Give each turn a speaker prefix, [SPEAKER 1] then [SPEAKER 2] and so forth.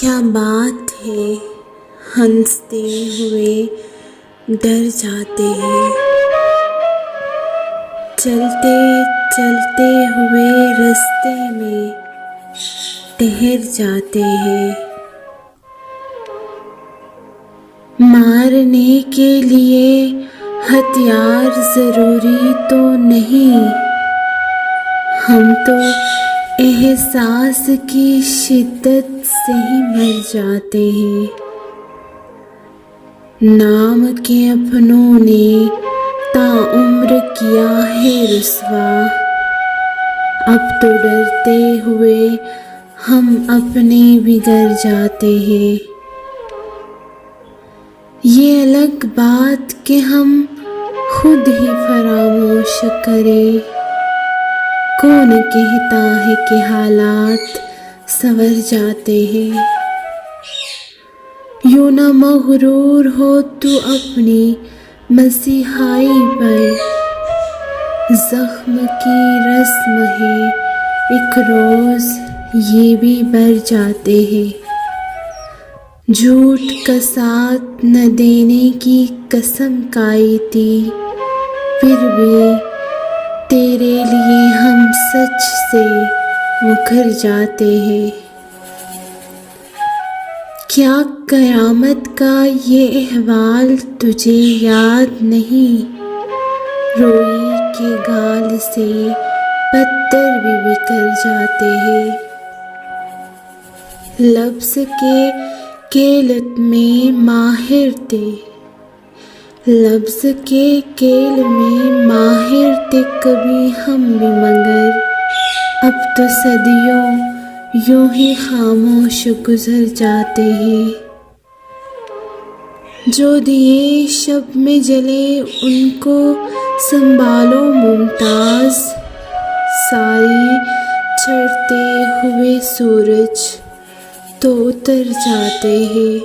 [SPEAKER 1] क्या बात है, हंसते हुए डर जाते हैं, चलते चलते हुए रास्ते में ठहर जाते हैं। मारने के लिए हथियार ज़रूरी तो नहीं, हम तो एहसास की शिद्दत से ही मर जाते हैं। नाम के अपनों ने ताउम्र किया है रुसवा, अब तो डरते हुए हम अपने बिगड़ जाते हैं। ये अलग बात कि हम खुद ही फरामोश करें, कौन कहता है कि हालात संवर जाते हैं। यूं न मगरूर हो तू अपनी मसीहाई पर, ज़ख्म की रस्म है एक रोज़ ये भी बढ़ जाते हैं। झूठ का साथ न देने की कसम खाई थी, फिर भी तेरे लिए हम सच से मुकर जाते हैं। क्या क़यामत का ये अहवाल तुझे याद नहीं, रोई के गाल से पत्थर भी बिखर जाते हैं। लफ्ज़ के खेल में माहिर थे, लफ्ज़ के खेल में माहिर थे कभी हम भी, मगर अब तो सदियों यूं ही खामोश गुजर जाते हैं। जो दिए शब में जले उनको संभालो मुमताज़, सारे चढ़ते हुए सूरज तो उतर जाते हैं।